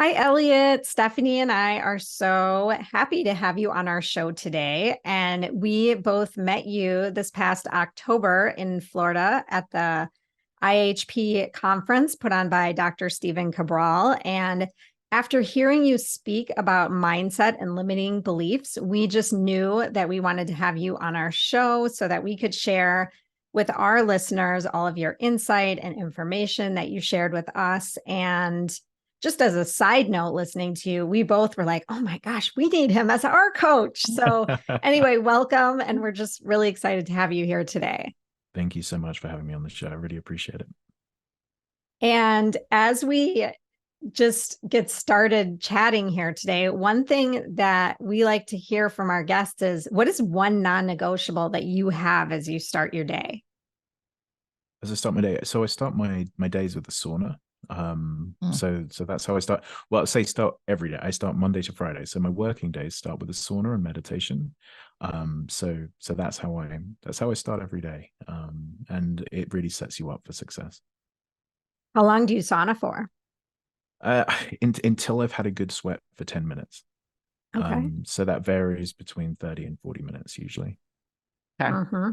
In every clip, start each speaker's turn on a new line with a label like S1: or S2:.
S1: Hi, Elliot. Stephanie and I are so happy to have you on our show today. And we both met you this past October in Florida at the IHP conference put on by Dr. Stephen Cabral. And after hearing you speak about mindset and limiting beliefs, we just knew that we wanted to have you on our show so that we could share with our listeners all of your insight and information that you shared with us. And just as a side note, listening to you, we both were like, oh my gosh, we need him as our coach. So anyway, welcome. And we're just really excited to have you here today.
S2: Thank you so much for having me on the show. I really appreciate it.
S1: And as we just get started chatting here today, one thing that we like to hear from our guests is, what is one non-negotiable that you have as you start your day?
S2: As I start my day, so I start my days with the sauna. So that's how I start. Well, I say start every day. I start Monday to Friday. So my working days start with the sauna and meditation. So that's how I start every day. And it really sets you up for success.
S1: How long do you sauna for?
S2: Uh, until I've had a good sweat for 10 minutes.
S1: Okay.
S2: So that varies between 30 and 40 minutes usually.
S3: Okay.
S1: Mm-hmm.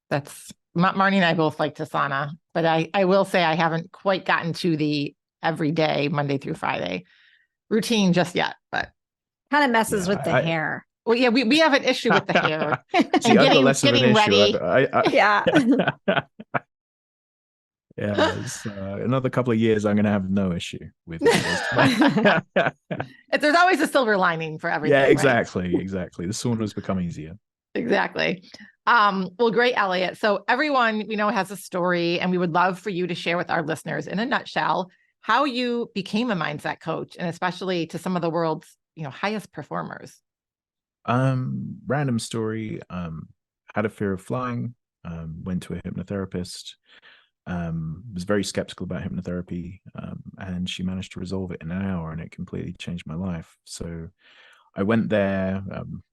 S3: That's Marnie and I both like to sauna, but I will say I haven't quite gotten to the everyday Monday through Friday routine just yet, but
S1: Kind of messes with the hair.
S3: Well, yeah, we have an issue with the hair.
S2: See, I've got less of an issue.
S3: Ready.
S1: Yeah.
S2: Yeah, another couple of years, I'm going to have no issue with it.
S3: There's always a silver lining for everything.
S2: Yeah, exactly. Right? Exactly. The sauna has become easier.
S3: Exactly. Well, great, Elliot. So everyone we know has a story, and we would love for you to share with our listeners in a nutshell how you became a mindset coach, and especially to some of the world's highest performers.
S2: Random story. Had a fear of flying. Went to a hypnotherapist. Was very skeptical about hypnotherapy, and she managed to resolve it in an hour, and it completely changed my life. So I went there.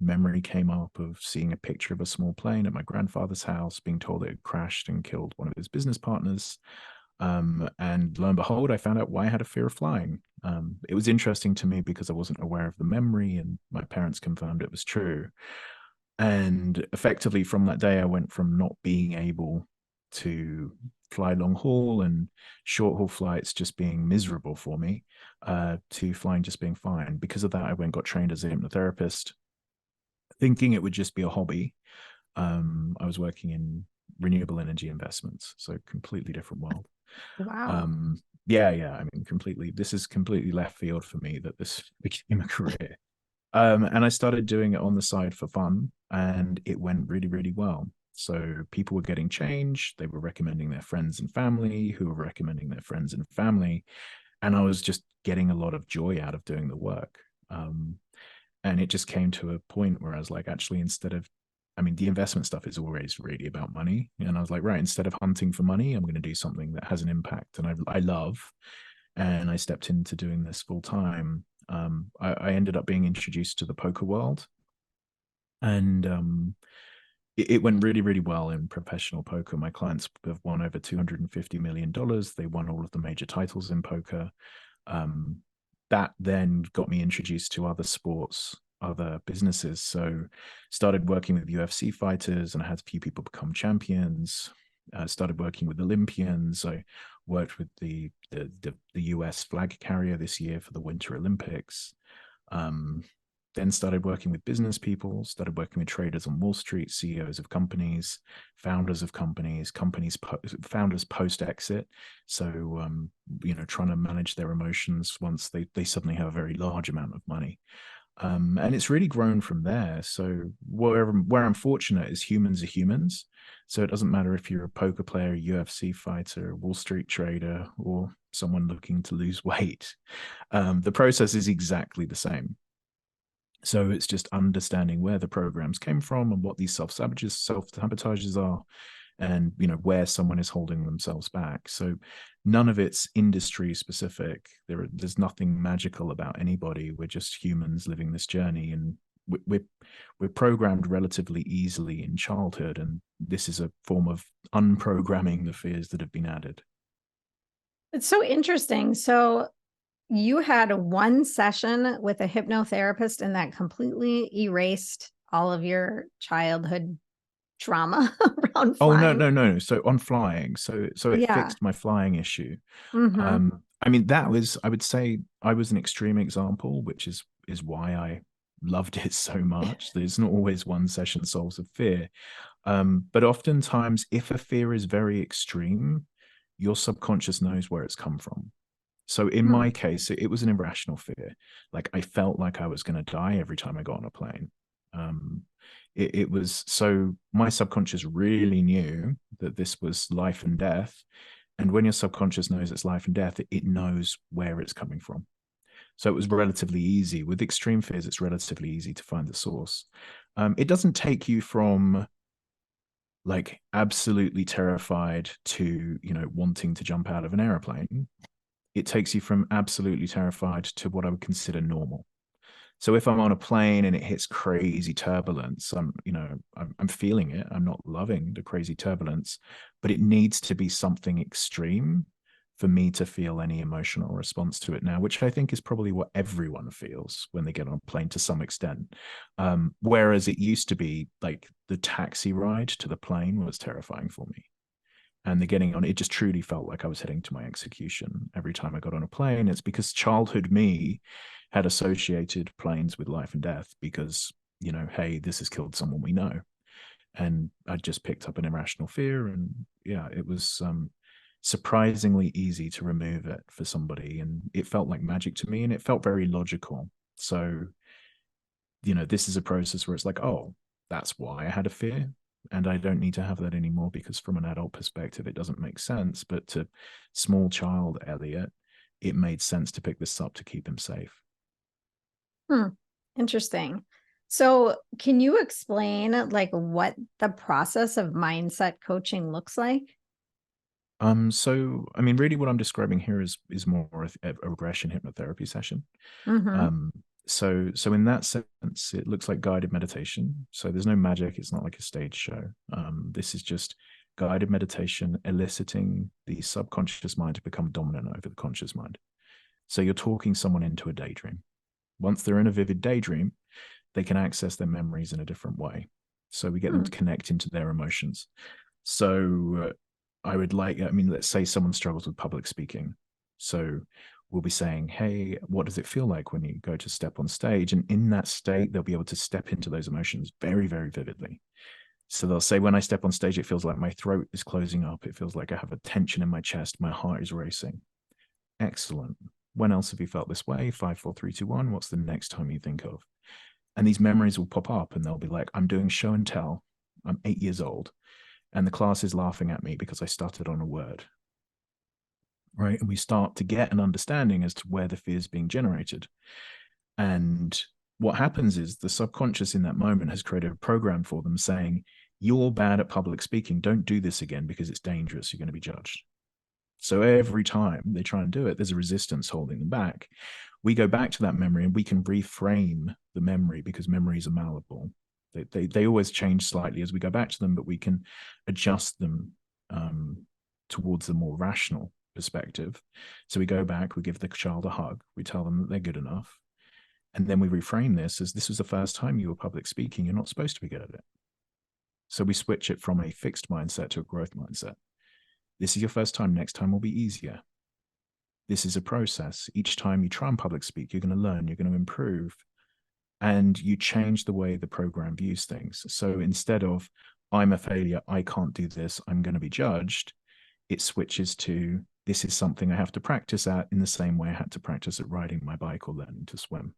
S2: Memory came up of seeing a picture of a small plane at my grandfather's house, being told it had crashed and killed one of his business partners. And lo and behold, I found out why I had a fear of flying. It was interesting to me because I wasn't aware of the memory, and my parents confirmed it was true. And effectively, from that day, I went from not being able to fly long haul and short haul flights just being miserable for me, to flying just being fine. Because of that, I got trained as a hypnotherapist, thinking it would just be a hobby. I was working in renewable energy investments, so completely different world.
S1: Wow.
S2: Yeah. I mean, this is completely left field for me that this became a career. And I started doing it on the side for fun, and it went really, really well. So people were getting change. They were recommending their friends and family, who were recommending their friends and family. And I was just getting a lot of joy out of doing the work. And it just came to a point where I was like, actually, the investment stuff is always really about money. And I was like, right, instead of hunting for money, I'm going to do something that has an impact and I love. And I stepped into doing this full time. I ended up being introduced to the poker world. And it went really, really well in professional poker. My clients have won over $250 million. They won all of the major titles in poker. That then got me introduced to other sports, other businesses. So started working with UFC fighters, and I had a few people become champions. Started working with Olympians. I worked with the US flag carrier this year for the Winter Olympics. Then started working with business people, started working with traders on Wall Street, CEOs of companies, founders of companies, founders post-exit. So, trying to manage their emotions once they suddenly have a very large amount of money. And it's really grown from there. So where I'm fortunate is humans are humans. So it doesn't matter if you're a poker player, a UFC fighter, a Wall Street trader, or someone looking to lose weight. The process is exactly the same. So it's just understanding where the programs came from and what these self-sabotages are, and where someone is holding themselves back. So none of it's industry specific. There's nothing magical about anybody. We're just humans living this journey, and we're programmed relatively easily in childhood, and this is a form of unprogramming the fears that have been added.
S1: It's so interesting. So you had one session with a hypnotherapist and that completely erased all of your childhood trauma around
S2: Oh, no,
S1: flying.
S2: no, no. So on flying, so it
S1: Yeah.
S2: fixed my flying issue.
S1: Mm-hmm.
S2: I mean, that was, I would say I was an extreme example, which is why I loved it so much. There's not always one session solves a fear. But oftentimes, if a fear is very extreme, your subconscious knows where it's come from. So in
S1: Hmm.
S2: my case, it was an irrational fear. Like I felt like I was going to die every time I got on a plane. Um, it was so my subconscious really knew that this was life and death. And when your subconscious knows it's life and death, it knows where it's coming from. So it was relatively easy. With extreme fears, it's relatively easy to find the source. It doesn't take you from like absolutely terrified to, wanting to jump out of an airplane. It takes you from absolutely terrified to what I would consider normal. So if I'm on a plane and it hits crazy turbulence, I'm feeling it. I'm not loving the crazy turbulence, but it needs to be something extreme for me to feel any emotional response to it now, which I think is probably what everyone feels when they get on a plane to some extent. Whereas it used to be like the taxi ride to the plane was terrifying for me. And the getting on, it just truly felt like I was heading to my execution every time I got on a plane. It's because childhood me had associated planes with life and death because, hey, this has killed someone we know. And I just picked up an irrational fear. And yeah, it was surprisingly easy to remove it for somebody. And it felt like magic to me and it felt very logical. So, this is a process where it's like, oh, that's why I had a fear. And I don't need to have that anymore because from an adult perspective, it doesn't make sense. But to small child Elliot, it made sense to pick this up to keep him safe.
S1: Interesting. So can you explain like what the process of mindset coaching looks like?
S2: So I mean, really what I'm describing here is more a regression hypnotherapy session.
S1: Mm-hmm.
S2: Um, so in that sense, it looks like guided meditation. So there's no magic, it's not like a stage show. This is just guided meditation eliciting the subconscious mind to become dominant over the conscious mind. So you're talking someone into a daydream. Once they're in a vivid daydream, they can access their memories in a different way. So we get them to connect into their emotions. So let's say someone struggles with public speaking. So we'll be saying, hey, what does it feel like when you go to step on stage? And in that state, they'll be able to step into those emotions very, very vividly. So they'll say, when I step on stage, it feels like my throat is closing up. It feels like I have a tension in my chest. My heart is racing. Excellent. When else have you felt this way? 5, 4, 3, 2, 1. What's the next time you think of? And these memories will pop up and they'll be like, I'm doing show and tell. I'm 8 years old. And the class is laughing at me because I started on a word. Right. And we start to get an understanding as to where the fear is being generated. And what happens is the subconscious in that moment has created a program for them saying, you're bad at public speaking. Don't do this again because it's dangerous. You're going to be judged. So every time they try and do it, there's a resistance holding them back. We go back to that memory and we can reframe the memory because memories are malleable. They always change slightly as we go back to them, but we can adjust them towards the more rational perspective. So we go back, we give the child a hug, we tell them that they're good enough. And then we reframe this as this was the first time you were public speaking. You're not supposed to be good at it. So we switch it from a fixed mindset to a growth mindset. This is your first time. Next time will be easier. This is a process. Each time you try and public speak, you're going to learn, you're going to improve, and you change the way the program views things. So instead of, I'm a failure, I can't do this, I'm going to be judged, it switches to, this is something I have to practice at in the same way I had to practice at riding my bike or learning to swim.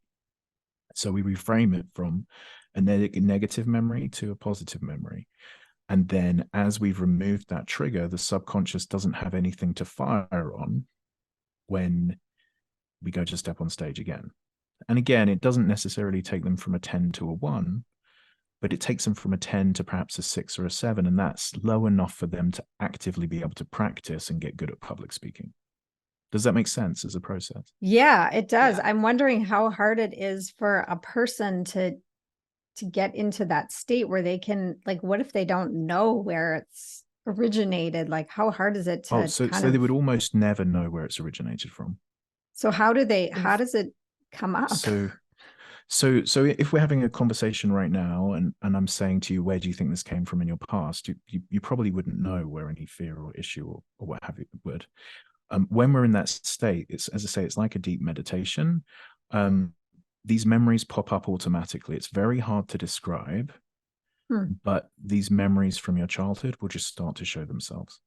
S2: So we reframe it from a negative memory to a positive memory. And then as we've removed that trigger, the subconscious doesn't have anything to fire on when we go to step on stage again. And again, it doesn't necessarily take them from a 10 to a 1, but it takes them from a 10 to perhaps a 6 or a 7. And that's low enough for them to actively be able to practice and get good at public speaking. Does that make sense as a process?
S1: Yeah, it does.
S3: Yeah.
S1: I'm wondering how hard it is for a person to get into that state where they can, like, what if they don't know where it's originated? Like, how hard is it to
S2: So they would almost never know where it's originated from.
S1: So how does it come up?
S2: So if we're having a conversation right now and I'm saying to you, where do you think this came from in your past? You probably wouldn't know where any fear or issue or what have you would. When we're in that state, it's, as I say, it's like a deep meditation. These memories pop up automatically. It's very hard to describe, but these memories from your childhood will just start to show themselves.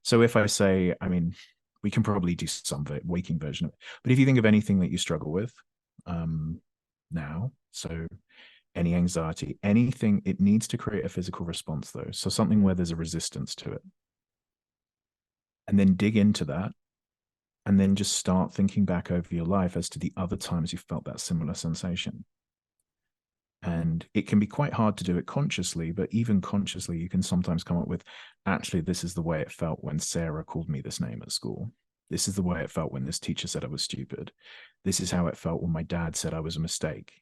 S2: So if I say, I mean, we can probably do some waking version of it, but if you think of anything that you struggle with, now, so any anxiety, anything, it needs to create a physical response though. So something where there's a resistance to it. And then dig into that. And then just start thinking back over your life as to the other times you felt that similar sensation. And it can be quite hard to do it consciously, but even consciously, you can sometimes come up with, actually, this is the way it felt when Sarah called me this name at school. This is the way it felt when this teacher said I was stupid. This is how it felt when my dad said I was a mistake.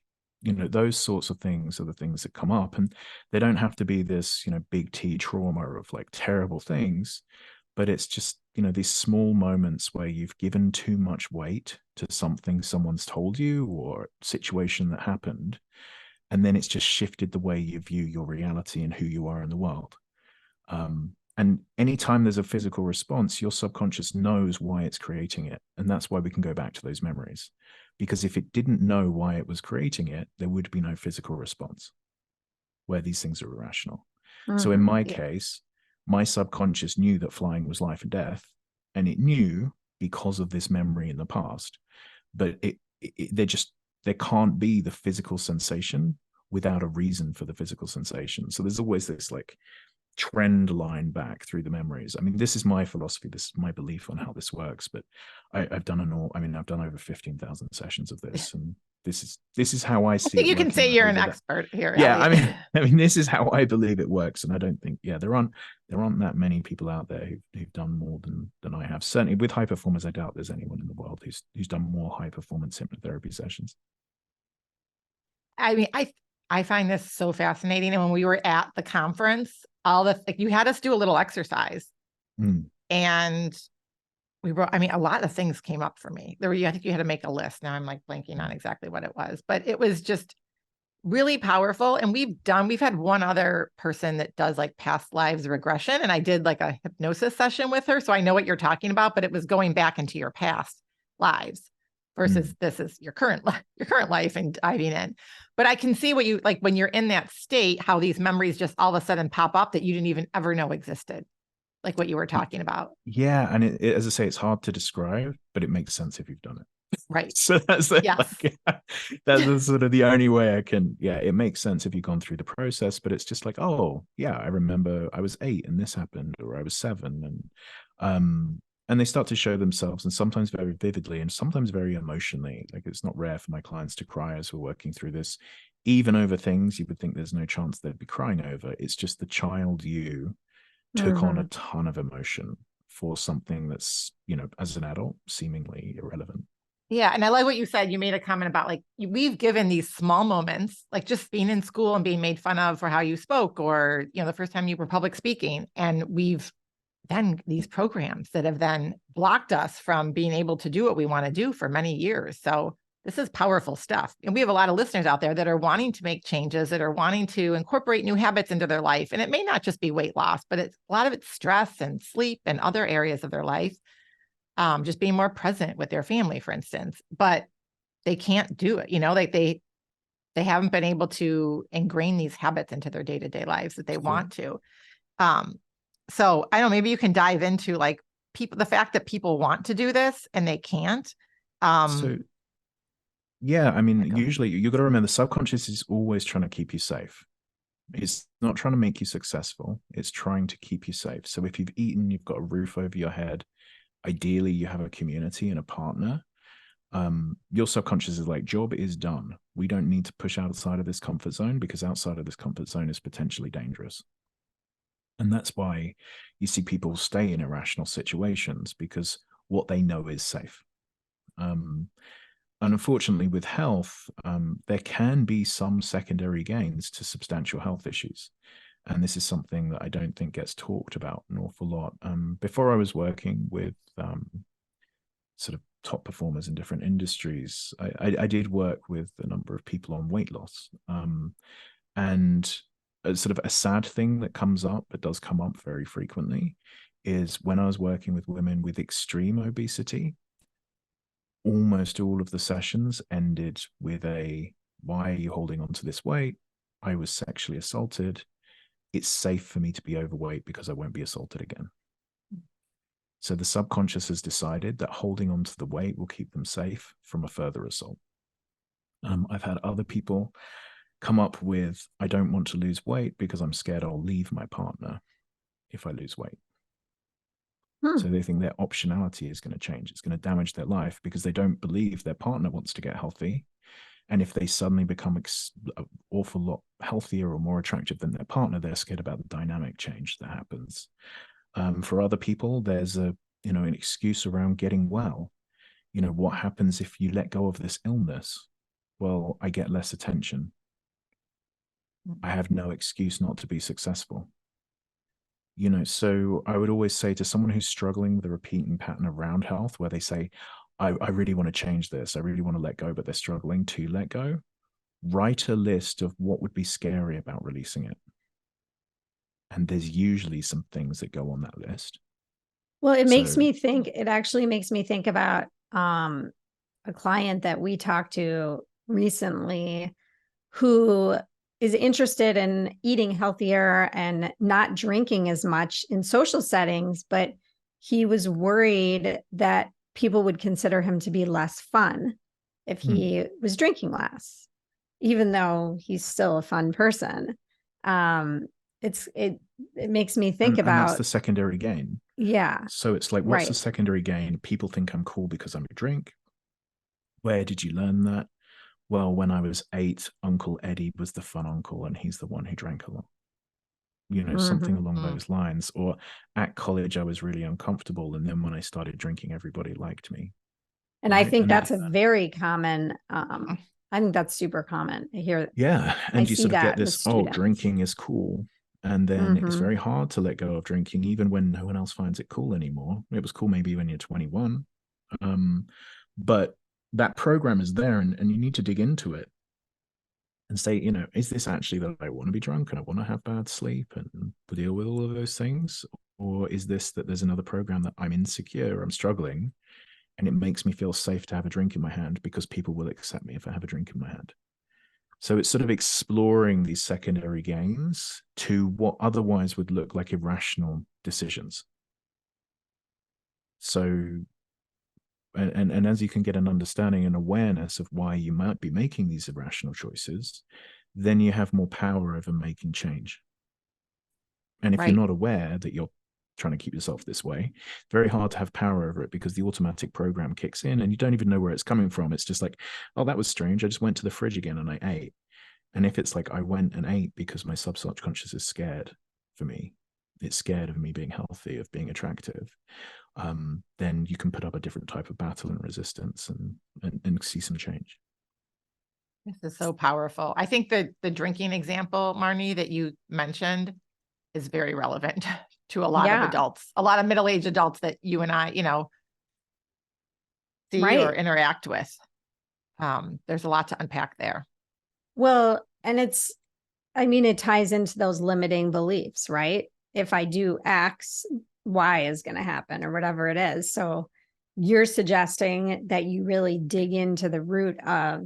S2: You know, those sorts of things are the things that come up. And they don't have to be this, you know, big T trauma of like terrible things, but it's just, you know, these small moments where you've given too much weight to something someone's told you or situation that happened. And then it's just shifted the way you view your reality and who you are in the world. And anytime there's a physical response, your subconscious knows why it's creating it. And that's why we can go back to those memories. Because if it didn't know why it was creating it, there would be no physical response where these things are irrational. So in my case, my subconscious knew that flying was life or death, and it knew because of this memory in the past, but there can't be the physical sensation without a reason for the physical sensation. So there's always this like trend line back through the memories. I mean, this is my philosophy, this is my belief on how this works, but I've done over 15,000 sessions of this, and this is how I see
S3: I think you can say you're an expert here.
S2: Yeah,
S3: Elliot.
S2: I mean, this is how I believe it works, and I don't think, there aren't that many people out there who've done more than I have. Certainly with high performers, I doubt there's anyone in the world who's done more high performance hypnotherapy sessions.
S3: I mean, I find this so fascinating. And when we were at the conference, you had us do a little exercise, and we wrote, I mean, a lot of things came up for me. I think you had to make a list. Now I'm like blanking on exactly what it was, but it was just really powerful. And we've had one other person that does like past lives regression. And I did like a hypnosis session with her. So I know what you're talking about, but it was going back into your past lives versus this is your current life and diving in. But I can see what you like when you're in that state, how these memories just all of a sudden pop up that you didn't even ever know existed. Like what you were talking about.
S2: Yeah. And it, as I say, it's hard to describe, but it makes sense if you've done it.
S3: Right.
S2: So that's that's sort of the only way I can, it makes sense if you've gone through the process, but it's just like, oh yeah, I remember I was 8 and this happened, or I was 7. And they start to show themselves, and sometimes very vividly and sometimes very emotionally. Like, it's not rare for my clients to cry as we're working through this, even over things you would think there's no chance they'd be crying over. It's just the child you took on a ton of emotion for something that's, as an adult, seemingly irrelevant.
S3: Yeah. And I like what you said. You made a comment about like, we've given these small moments, like just being in school and being made fun of for how you spoke, or, the first time you were public speaking. And we've then these programs that have then blocked us from being able to do what we want to do for many years. So this is powerful stuff. And we have a lot of listeners out there that are wanting to make changes, that are wanting to incorporate new habits into their life. And it may not just be weight loss, but a lot of it's stress and sleep and other areas of their life. Just being more present with their family, for instance, but they can't do it. Like they haven't been able to ingrain these habits into their day-to-day lives that they want to. So I don't know, maybe you can dive into like the fact that people want to do this and they can't.
S2: Usually you got to remember the subconscious is always trying to keep you safe. It's not trying to make you successful. It's trying to keep you safe. So if you've eaten, you've got a roof over your head, ideally you have a community and a partner, your subconscious is like, job is done. We don't need to push outside of this comfort zone, because outside of this comfort zone is potentially dangerous. And that's why you see people stay in irrational situations, because what they know is safe. And unfortunately with health, there can be some secondary gains to substantial health issues. And this is something that I don't think gets talked about an awful lot. Before I was working with sort of top performers in different industries. I did work with a number of people on weight loss. And a sort of a sad thing that comes up, that does come up very frequently, is when I was working with women with extreme obesity, almost all of the sessions ended with a, why are you holding on to this weight? I was sexually assaulted. It's safe for me to be overweight because I won't be assaulted again. So the subconscious has decided that holding on to the weight will keep them safe from a further assault. I've had other people come up with, I don't want to lose weight because I'm scared I'll leave my partner if I lose weight. So they think their optionality is going to change. It's going to damage their life because they don't believe their partner wants to get healthy. And if they suddenly become an awful lot healthier or more attractive than their partner, they're scared about the dynamic change that happens. For other people, there's an excuse around getting well. What happens if you let go of this illness? Well, I get less attention. I have no excuse not to be successful. So I would always say to someone who's struggling with a repeating pattern around health, where they say, I really want to change this, I really want to let go, but they're struggling to let go, write a list of what would be scary about releasing it. And there's usually some things that go on that list.
S1: Well, it actually makes me think about a client that we talked to recently who is interested in eating healthier and not drinking as much in social settings, but he was worried that people would consider him to be less fun if he was drinking less, even though he's still a fun person. It makes me think about,
S2: and that's the secondary gain.
S1: Yeah.
S2: So it's like, what's the secondary gain? People think I'm cool because I'm a drink. Where did you learn that? Well, when I was 8, Uncle Eddie was the fun uncle, and he's the one who drank a lot. Something along those lines. Or at college, I was really uncomfortable, and then when I started drinking, everybody liked me.
S1: And I think that's a very common, I think that's super common. I hear.
S2: Yeah. And you sort of get this, drinking is cool. And then it's very hard to let go of drinking, even when no one else finds it cool anymore. It was cool maybe when you're 21. But that program is there, and you need to dig into it and say, is this actually that I want to be drunk and I want to have bad sleep and deal with all of those things? Or is this that there's another program that I'm insecure, I'm struggling, and it makes me feel safe to have a drink in my hand because people will accept me if I have a drink in my hand? So it's sort of exploring these secondary gains to what otherwise would look like irrational decisions. So, and as you can get an understanding and awareness of why you might be making these irrational choices, then you have more power over making change. And if you're not aware that you're trying to keep yourself this way, it's very hard to have power over it because the automatic program kicks in and you don't even know where it's coming from. It's just like, oh, that was strange. I just went to the fridge again and I ate. And if it's like I went and ate because my subconscious is scared for me, it's scared of me being healthy, of being attractive, then you can put up a different type of battle and resistance and see some change.
S3: This is so powerful. I think that the drinking example, Marnie, that you mentioned is very relevant to a lot of adults, a lot of middle-aged adults that you and I, see or interact with. There's a lot to unpack there.
S1: Well, and it ties into those limiting beliefs, right? If I do X, Y is going to happen or whatever it is. So you're suggesting that you really dig into the root of,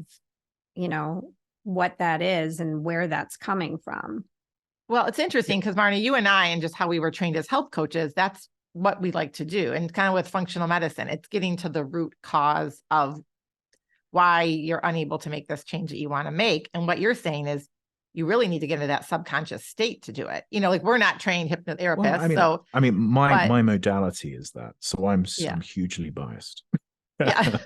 S1: what that is and where that's coming from.
S3: Well, it's interesting because Marnie, you and I, and just how we were trained as health coaches, that's what we like to do. And kind of with functional medicine, it's getting to the root cause of why you're unable to make this change that you want to make. And what you're saying is you really need to get into that subconscious state to do it. We're not trained hypnotherapists.
S2: Well, my modality is that. So I'm hugely biased.
S3: Yeah.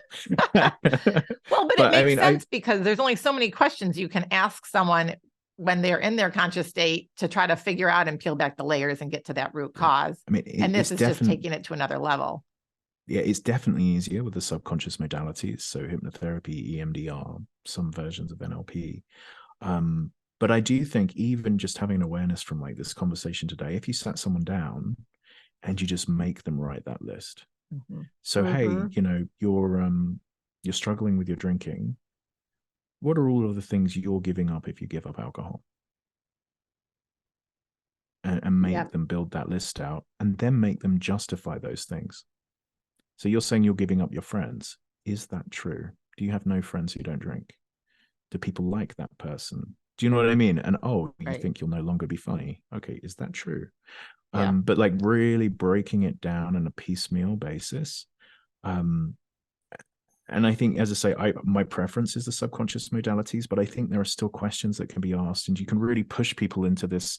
S3: Well, but it makes sense because there's only so many questions you can ask someone when they're in their conscious state to try to figure out and peel back the layers and get to that root cause. And this is just taking it to another level.
S2: Yeah, it's definitely easier with the subconscious modalities. So hypnotherapy, EMDR, some versions of NLP. But I do think even just having awareness from like this conversation today, if you sat someone down and you just make them write that list, So, hey,
S1: Mhm.
S2: you're struggling with your drinking. What are all of the things you're giving up if you give up alcohol? And make
S1: Yep.
S2: them build that list out, and then make them justify those things. So you're saying you're giving up your friends. Is that true? Do you have no friends who don't drink? Do people like that person? Do you know what I mean? And oh, you
S3: Right.
S2: think you'll no longer be funny. Okay, is that true?
S3: Yeah.
S2: But like really breaking it down on a piecemeal basis. Um, and I think, as I say, my preference is the subconscious modalities, but I think there are still questions that can be asked, and you can really push people into this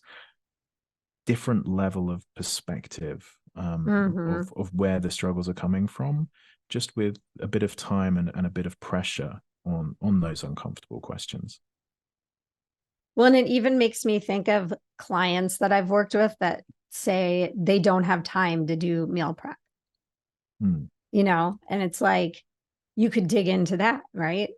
S2: different level of perspective
S1: Mhm.
S2: of where the struggles are coming from, just with a bit of time and a bit of pressure on those uncomfortable questions.
S1: Well, and it even makes me think of clients that I've worked with that say they don't have time to do meal prep,
S2: Hmm.
S1: and it's like, you could dig into that, right?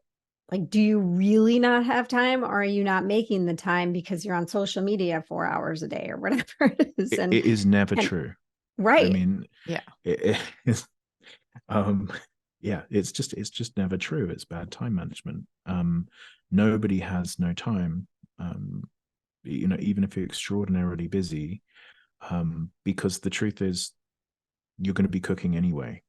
S1: Like, do you really not have time, or are you not making the time because you're on social media 4 hours a day or whatever it is?
S2: It is never
S1: And
S2: true. I
S1: right.
S2: mean,
S3: Yeah.
S2: it is, um, yeah, it's just never true. It's bad time management. Nobody has no time. Um, even if you're extraordinarily busy, because the truth is, you're going to be cooking anyway.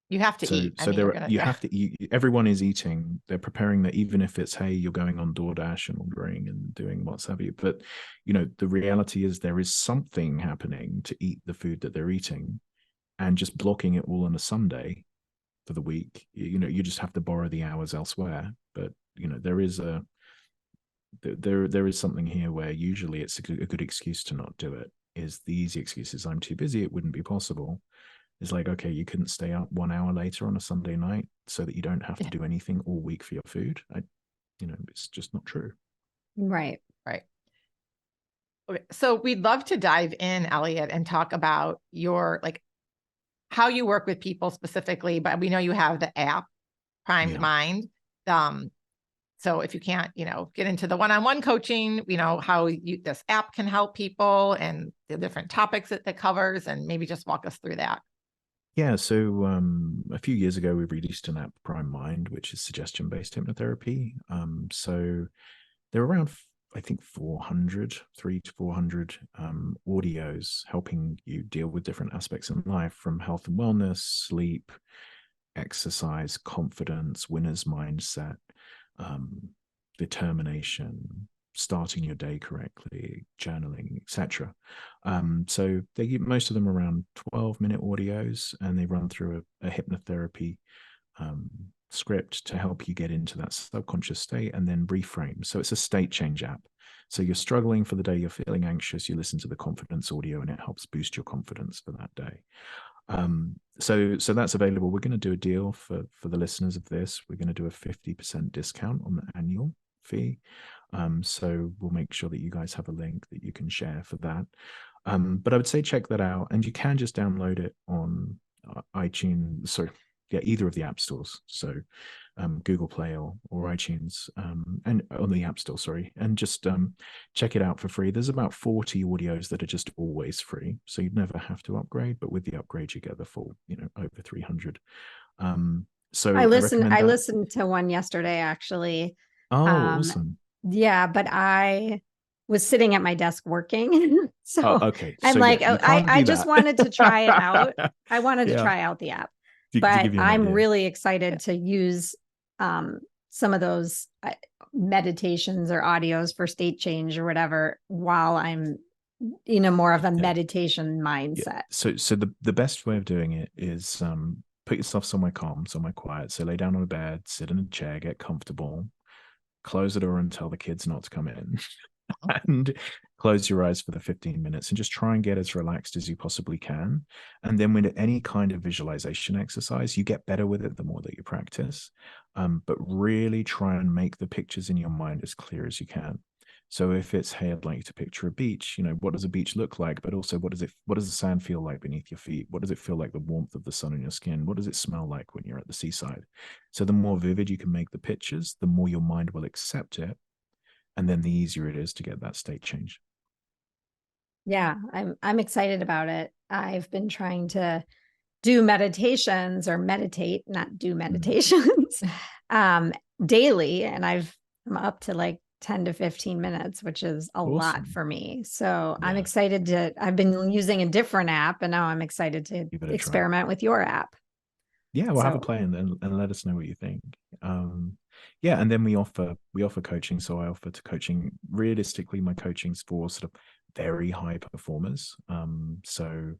S3: You have to
S2: So
S3: eat. I
S2: so
S3: mean, you're
S2: there
S3: gonna,
S2: you
S3: yeah.
S2: have to eat. Everyone is eating. They're preparing that, even if it's, hey, you're going on DoorDash and ordering and doing what's have you. But the reality is there is something happening to eat the food that they're eating, and just blocking it all on a Sunday for the week. You just have to borrow the hours elsewhere. But there is something here where usually it's a good excuse to not do it. Is the easy excuse is, I'm too busy, it wouldn't be possible. It's like, okay, you couldn't stay up 1 hour later on a Sunday night so that you don't have to
S3: Yeah.
S2: do anything all week for your food. It's just not true.
S1: Right.
S3: Right. Okay. So we'd love to dive in, Elliot, and talk about your like how you work with people specifically, but we know you have the app Primed
S2: Yeah.
S3: Mind. Um, so if you can't, get into the one-on-one coaching, how this app can help people and the different topics that covers, and maybe just walk us through that.
S2: Yeah. So a few years ago, we released an app, Prime Mind, which is suggestion-based hypnotherapy. So there are around, I think, 300 to 400 audios helping you deal with different aspects in life, from health and wellness, sleep, exercise, confidence, winner's mindset, um, determination, starting your day correctly, journaling, etc. So they give most of them around 12-minute audios, and they run through a hypnotherapy um, script to help you get into that subconscious state and then reframe. So it's a state change app. So you're struggling for the day, you're feeling anxious, you listen to the confidence audio, and it helps boost your confidence for that day. So that's available. We're going to do a deal for the listeners of this. We're going to do a 50% discount on the annual fee. So we'll make sure that you guys have a link that you can share for that. But I would say check that out, and you can just download it on iTunes. Sorry, yeah, either of the app stores. So Google Play or iTunes, and on the App Store, sorry, and just check it out for free. There's about 40 audios that are just always free, so you'd never have to upgrade, but with the upgrade, you get the full, over 300.
S1: I
S2: So I
S1: listened
S2: recommend
S1: I
S2: that.
S1: listened to one yesterday, actually.
S2: Oh,
S1: Um,
S2: awesome.
S1: yeah, but I was sitting at my desk working.
S2: Oh,
S1: So
S2: okay.
S1: I'm
S2: So yeah,
S1: like, oh,
S2: you
S1: I,
S2: can't
S1: I
S2: do
S1: just
S2: that.
S1: wanted to try it out. I wanted to
S2: Yeah,
S1: try out the app,
S2: to
S1: but
S2: give you an
S1: I'm
S2: idea.
S1: really excited to use some of those meditations or audios for state change or whatever while I'm in a more of a
S2: Yeah.
S1: meditation
S2: Yeah.
S1: mindset.
S2: So the best way of doing it is put yourself somewhere calm, somewhere quiet. So lay down on a bed, sit in a chair, get comfortable, close the door and tell the kids not to come in, and close your eyes for the 15 minutes and just try and get as relaxed as you possibly can. And then with any kind of visualization exercise, you get better with it the more that you practice. But really try and make the pictures in your mind as clear as you can. So if it's, hey, I'd like you to picture a beach, what does a beach look like? But also, what does the sand feel like beneath your feet? What does it feel like, the warmth of the sun on your skin? What does it smell like when you're at the seaside? So the more vivid you can make the pictures, the more your mind will accept it. And then the easier it is to get that state change.
S1: Yeah, I'm excited about it. I've been trying to do meditations or meditate, not do meditations, daily. And I'm up to like 10 to 15 minutes, which is a lot for me. So I'm excited I've been using a different app, and now I'm excited to experiment with your app.
S2: Yeah, we'll have a play and let us know what you think. Yeah, and then we offer coaching. So I offer to coaching. Realistically, my coaching's for sort of very high performers. So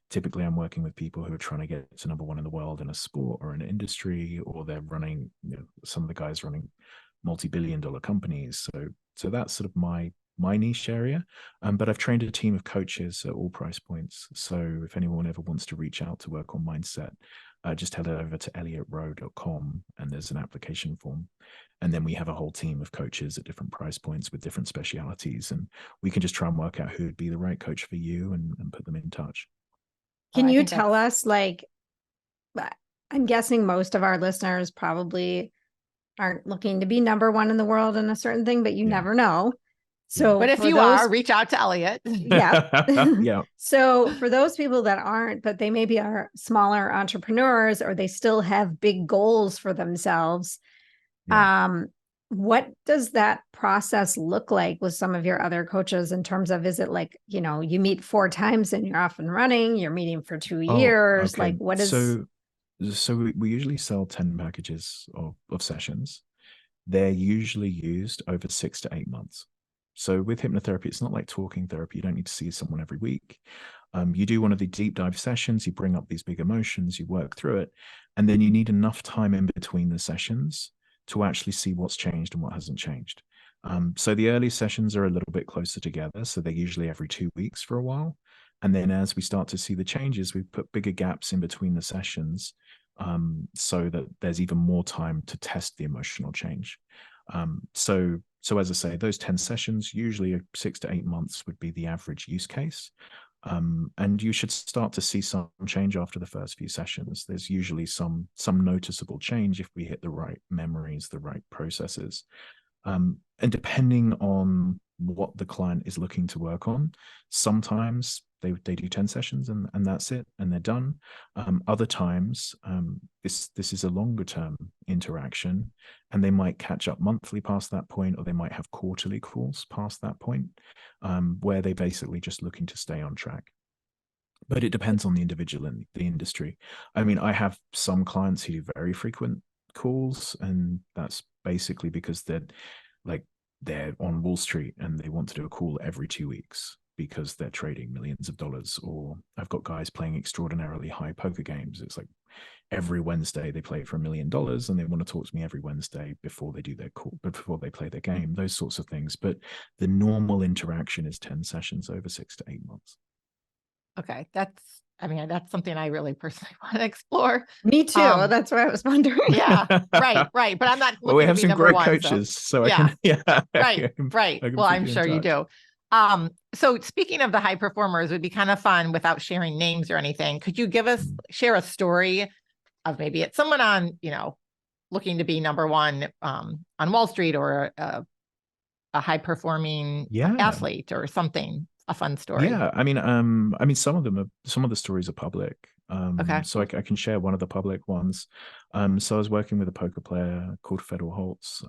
S2: typically I'm working with people who are trying to get to number one in the world in a sport or an industry, or they're running, some of the guys running multi-billion-dollar companies. So that's sort of my niche area. But I've trained a team of coaches at all price points. So if anyone ever wants to reach out to work on mindset, just head over to elliotroe.com, and there's an application form. And then we have a whole team of coaches at different price points with different specialities. And we can just try and work out who would be the right coach for you and put them in touch.
S1: Can you tell us, like, I'm guessing most of our listeners probably aren't looking to be number one in the world in a certain thing, but you never know. So,
S3: but if you are, reach out to Elliot.
S1: Yeah. So for those people that aren't, but they maybe are smaller entrepreneurs, or they still have big goals for themselves. What does that process look like with some of your other coaches in terms of, is it like, you meet 4 times and you're off and running, you're meeting for 2 years? Like, what is...
S2: So we usually sell 10 packages of sessions. They're usually used over 6 to 8 months. So with hypnotherapy, it's not like talking therapy. You don't need to see someone every week. You do one of the deep dive sessions, you bring up these big emotions, you work through it, and then you need enough time in between the sessions to actually see what's changed and what hasn't changed. So the early sessions are a little bit closer together. So they're usually every 2 weeks for a while. And then as we start to see the changes, we put bigger gaps in between the sessions, so that there's even more time to test the emotional change. So as I say, those 10 sessions, usually 6 to 8 months would be the average use case. And you should start to see some change after the first few sessions. There's usually some noticeable change if we hit the right memories, the right processes. And depending on what the client is looking to work on, sometimes they do 10 sessions and that's it, and they're done. Other times, this is a longer term interaction, and they might catch up monthly past that point, or they might have quarterly calls past that point, where they're basically just looking to stay on track. But it depends on the individual and the industry. I mean, I have some clients who do very frequent calls, and that's basically because they're on Wall Street and they want to do a call every 2 weeks because they're trading millions of dollars. Or I've got guys playing extraordinarily high poker games. It's like every Wednesday they play for $1 million, and they want to talk to me every Wednesday before they do their call, but before they play their game, those sorts of things. But the normal interaction is 10 sessions over 6 to 8 months.
S3: Okay. That's something I really personally want to explore.
S1: Me too. That's what I was wondering.
S3: Yeah. Right. But I'm not.
S2: Well, we have some great
S3: one,
S2: coaches, so
S3: yeah.
S2: I can,
S3: Right. Well, I'm sure you do. So speaking of the high performers, it would be kind of fun, without sharing names or anything, could you share a story of maybe it's someone on, looking to be number one on Wall Street, or a high performing athlete or something, a fun story?
S2: Yeah. I mean, some of the stories are public.
S3: Okay.
S2: So I can share one of the public ones. So I was working with a poker player called Federal Holtz,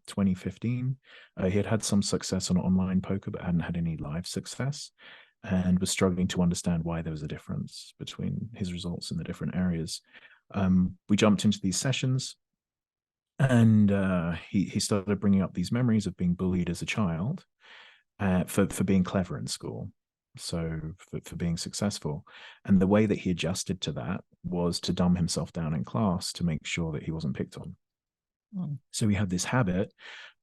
S2: 2015. He had some success on online poker, but hadn't had any live success, and was struggling to understand why there was a difference between his results in the different areas. We jumped into these sessions, and he started bringing up these memories of being bullied as a child, for being clever in school. So for being successful. And the way that he adjusted to that was to dumb himself down in class to make sure that he wasn't picked on. So he had this habit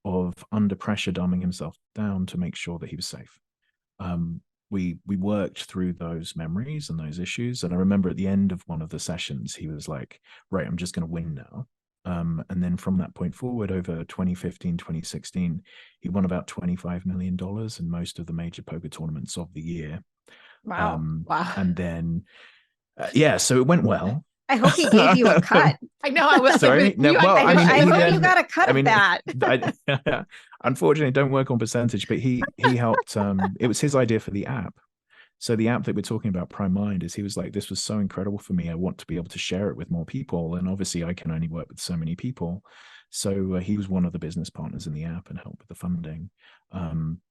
S2: of, under pressure, dumbing himself down to make sure that he was safe. We worked through those memories and those issues. And I remember at the end of one of the sessions, he was like, right, I'm just going to win now. And then from that point forward, over 2015, 2016, he won about $25 million in most of the major poker tournaments of the year.
S1: Wow.
S2: And then, so it went well.
S1: I hope he gave you a cut.
S3: I know. I was
S2: sorry.
S1: I hope you got a cut of that.
S2: Unfortunately, don't work on percentage, but he helped. It was his idea for the app. So the app that we're talking about, Prime Mind, is he was like, this was so incredible for me. I want to be able to share it with more people. And obviously I can only work with so many people. So he was one of the business partners in the app and helped with the funding,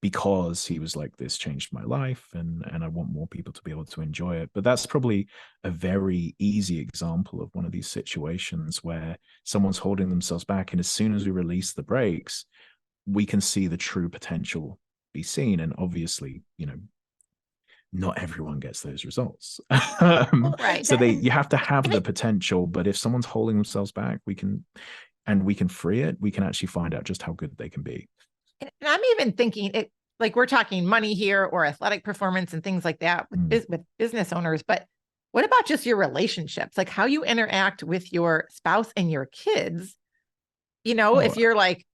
S2: because he was like, this changed my life and I want more people to be able to enjoy it. But that's probably a very easy example of one of these situations where someone's holding themselves back. And as soon as we release the brakes, we can see the true potential be seen. And obviously, not everyone gets those results.
S3: Right.
S2: So you have to have the potential, but if someone's holding themselves back, we can free it. We can actually find out just how good they can be.
S3: And I'm even thinking it, like we're talking money here or athletic performance and things like that with business owners, but what about just your relationships? Like how you interact with your spouse and your kids, if you're like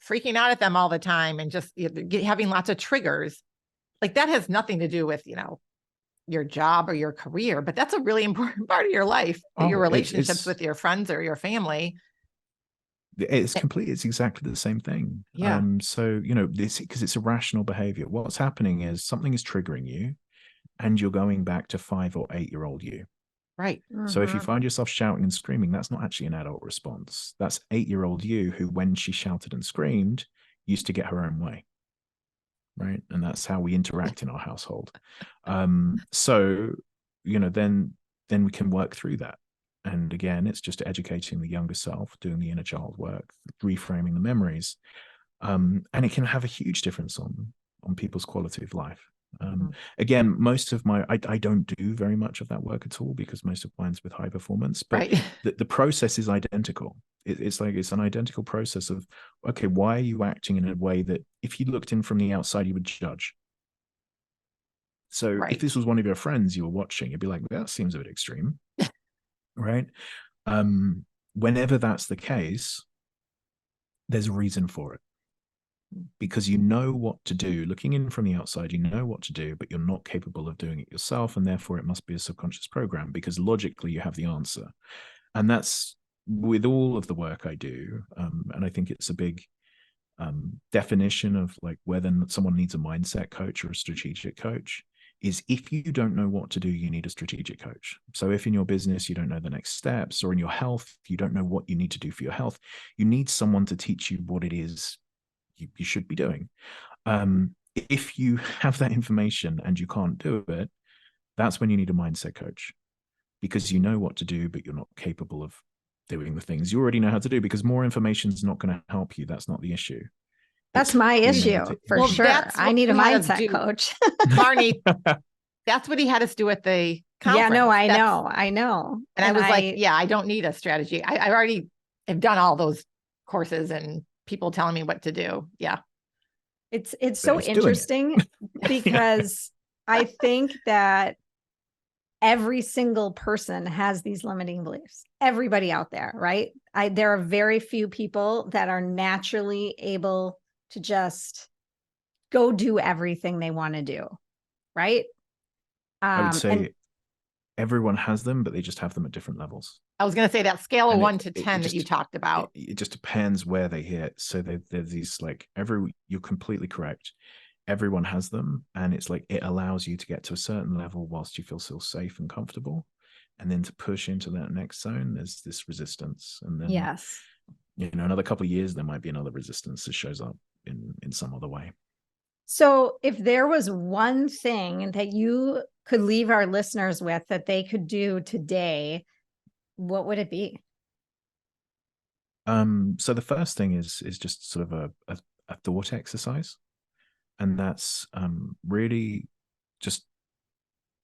S3: freaking out at them all the time and just having lots of triggers, like that has nothing to do with, your job or your career, but that's a really important part of your life, your relationships with your friends or your family.
S2: It's exactly the same thing.
S3: Yeah.
S2: So, this, because it's irrational behavior. What's happening is something is triggering you and you're going back to 5 or 8 year old you.
S3: Right.
S2: So if you find yourself shouting and screaming, that's not actually an adult response. That's 8 year old you who, when she shouted and screamed, used to get her own way. Right. And that's how we interact in our household. So, then we can work through that. And again, it's just educating the younger self, doing the inner child work, reframing the memories. And it can have a huge difference on people's quality of life. Again, most of I don't do very much of that work at all because most of mine's with high performance, but
S3: right.
S2: the process is identical. It's an identical process of, okay, why are you acting in a way that if you looked in from the outside, you would judge? So if this was one of your friends you were watching, you'd be like, that seems a bit extreme. Right. Whenever that's the case, there's a reason for it. Because you know what to do. Looking in from the outside, you know what to do, but you're not capable of doing it yourself. And therefore it must be a subconscious program because logically you have the answer. And that's with all of the work I do. And I think it's a big definition of like whether someone needs a mindset coach or a strategic coach is if you don't know what to do, you need a strategic coach. So if in your business, you don't know the next steps, or in your health, you don't know what you need to do for your health, you need someone to teach you what it is you should be doing. If you have that information and you can't do it, that's when you need a mindset coach because you know what to do, but you're not capable of doing the things you already know how to do because more information is not going to help you. That's not the issue.
S1: That's my issue for sure. I need a mindset coach.
S3: Barney, that's what he had us do at the conference.
S1: Yeah, no, I know.
S3: And I was like, yeah, I don't need a strategy. I already have done all those courses and people telling me what to do. Yeah.
S1: It's so interesting because I think that every single person has these limiting beliefs. Everybody out there, right? There are very few people that are naturally able to just go do everything they want to do, right?
S2: I would say everyone has them, but they just have them at different levels.
S3: I was going to say that scale of 1 to 10 that you talked about.
S2: It just depends where they hit. So there's these like you're completely correct. Everyone has them. And it's like, it allows you to get to a certain level whilst you feel still safe and comfortable. And then to push into that next zone, there's this resistance. And then,
S1: yes,
S2: another couple of years, there might be another resistance that shows up in some other way.
S1: So if there was one thing that you could leave our listeners with that they could do today, what would it be?
S2: So the first thing is just sort of a thought exercise. And that's really just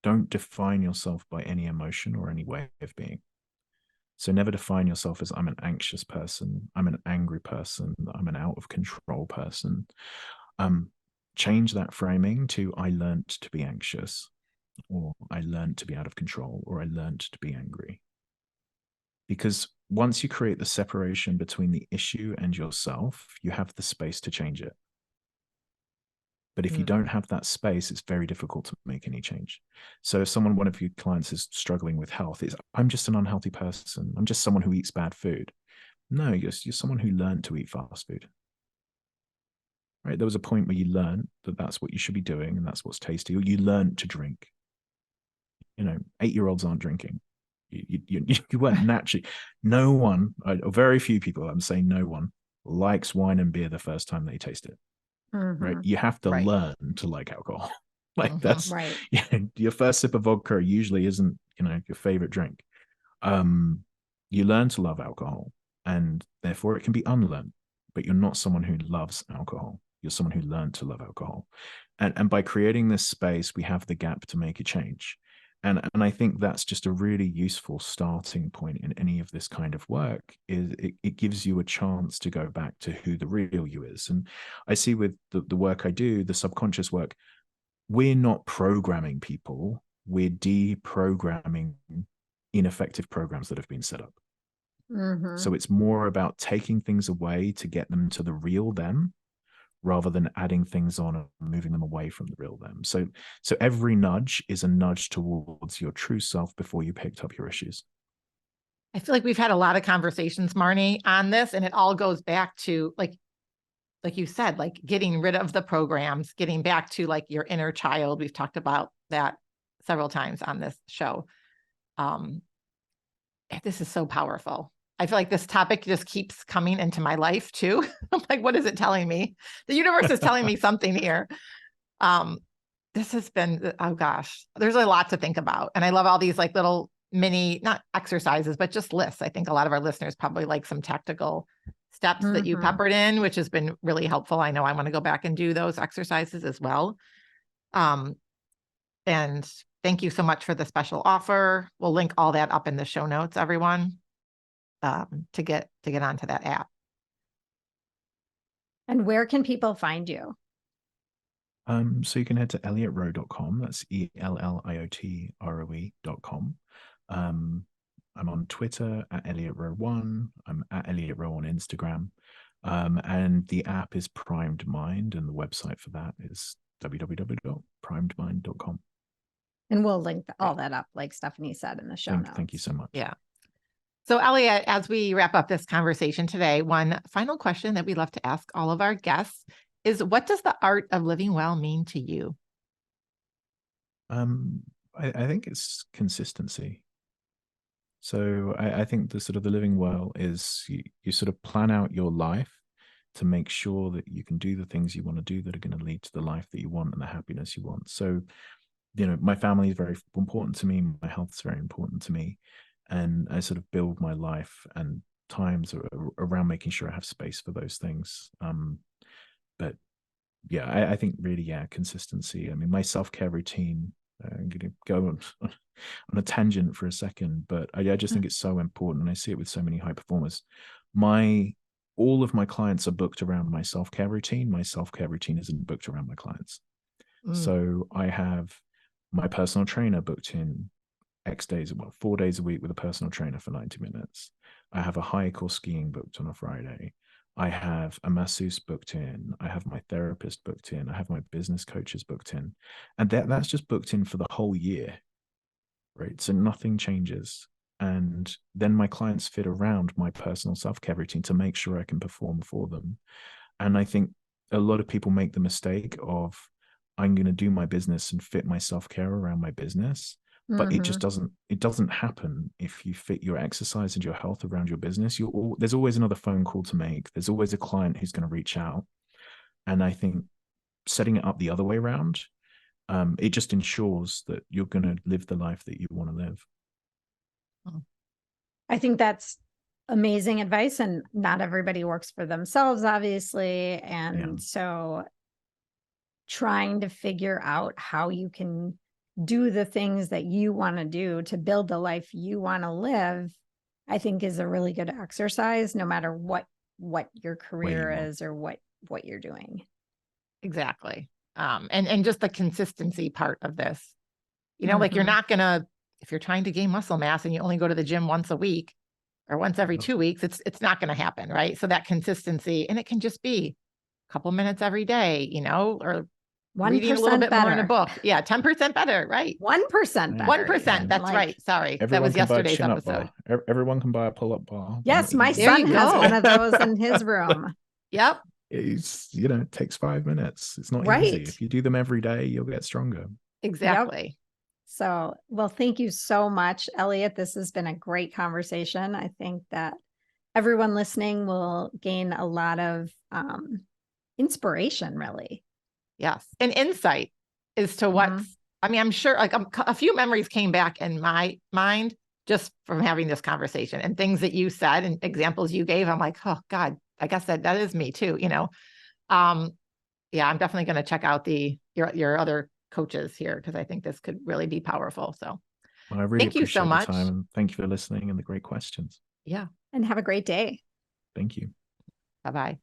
S2: don't define yourself by any emotion or any way of being. So never define yourself as I'm an anxious person, I'm an angry person, I'm an out of control person. Change that framing to I learned to be anxious, or I learned to be out of control, or I learned to be angry. Because once you create the separation between the issue and yourself, you have the space to change it. But if you don't have that space, it's very difficult to make any change. So if one of your clients is struggling with health, I'm just an unhealthy person. I'm just someone who eats bad food. No, you're someone who learned to eat fast food. Right? There was a point where you learned that that's what you should be doing and that's what's tasty. Or you learned to drink 8-year-olds aren't drinking. You weren't naturally. No one, or very few people, I'm saying no one, likes wine and beer the first time they taste it. Right? You have to learn to like alcohol. That's
S1: right.
S2: Your first sip of vodka usually isn't your favorite drink. You learn to love alcohol, and therefore it can be unlearned. But you're not someone who loves alcohol. You're someone who learned to love alcohol. And by creating this space, we have the gap to make a change. And I think that's just a really useful starting point in any of this kind of work. Is it gives you a chance to go back to who the real you is. And I see with the work I do, the subconscious work, we're not programming people, we're deprogramming ineffective programs that have been set up. So it's more about taking things away to get them to the real them, rather than adding things on and moving them away from the real them. So every nudge is a nudge towards your true self before you picked up your issues.
S3: I feel like we've had a lot of conversations, Marnie, on this, and it all goes back to like you said, like getting rid of the programs, getting back to like your inner child. We've talked about that several times on this show. This is so powerful. I feel like this topic just keeps coming into my life too. I'm like, what is it telling me? The universe is telling me something here. This has been, oh gosh, there's a lot to think about. And I love all these like little mini, not exercises, but just lists. I think a lot of our listeners probably like some tactical steps that you peppered in, which has been really helpful. I know I want to go back and do those exercises as well. And thank you so much for the special offer. We'll link all that up in the show notes, everyone. To get onto that app.
S1: And where can people find you?
S2: So you can head to elliotroe.com. That's ELLIOTROE.com. I'm on Twitter at Elliot Roe1. I'm at Elliot Roe on Instagram. And the app is Primed Mind, and the website for that is www.primedmind.com.
S1: And we'll link all that up, like Stephanie said, in the show notes.
S2: Thank you so much.
S3: Yeah. So Elliot, as we wrap up this conversation today, one final question that we love to ask all of our guests is, what does the art of living well mean to you?
S2: I think it's consistency. So I think the sort of the living well is you sort of plan out your life to make sure that you can do the things you want to do that are going to lead to the life that you want and the happiness you want. So, my family is very important to me. My health is very important to me. And I sort of build my life and times around making sure I have space for those things. But yeah, I think really, consistency. I mean, my self-care routine, I'm going to go on a tangent for a second, but I just think it's so important. And I see it with so many high performers. All of my clients are booked around my self-care routine. My self-care routine isn't booked around my clients. So I have my personal trainer booked in X days, 4 days a week with a personal trainer for 90 minutes. I have a hike or skiing booked on a Friday. I have a masseuse booked in. I have my therapist booked in. I have my business coaches booked in. And that's just booked in for the whole year, right? So nothing changes. And then my clients fit around my personal self-care routine to make sure I can perform for them. And I think a lot of people make the mistake of, I'm going to do my business and fit my self-care around my business. But it just doesn't happen if you fit your exercise and your health around your business. There's always another phone call to make. There's always a client who's going to reach out. And I think setting it up the other way around, it just ensures that you're going to live the life that you want to live.
S1: I think that's amazing advice. And not everybody works for themselves, obviously. And so trying to figure out how you can do the things that you want to do to build the life you want to live, I think is a really good exercise, no matter what your career is or what you're doing.
S3: Exactly. And just the consistency part of this, like you're not gonna, if you're trying to gain muscle mass and you only go to the gym once a week or once every 2 weeks, it's not going to happen. Right. So that consistency, and it can just be a couple minutes every day, or
S1: 1%
S3: reading a little bit
S1: better.
S3: more in a book. Yeah. 10% better. Right.
S1: 1% better.
S3: 1%. That's right. Sorry. That was yesterday's episode.
S2: Everyone can buy a pull-up bar.
S1: Yes. My son has one of those in his room.
S3: Yep.
S2: It takes 5 minutes. It's not
S1: right.
S2: easy. If you do them every day, you'll get stronger.
S3: Exactly. Yep.
S1: So, well, thank you so much, Elliot. This has been a great conversation. I think that everyone listening will gain a lot of inspiration, really.
S3: Yes. And insight as to what's, I mean, I'm sure like a few memories came back in my mind just from having this conversation, and things that you said and examples you gave. I'm like, oh God, I guess that is me too, you know? Yeah, I'm definitely going to check out your other coaches here, because I think this could really be powerful. So
S2: Well, I really
S3: thank you so
S2: appreciate
S3: much.
S2: the time, and thank you for listening and the great questions.
S3: Yeah.
S1: And have a great day.
S2: Thank you.
S3: Bye-bye.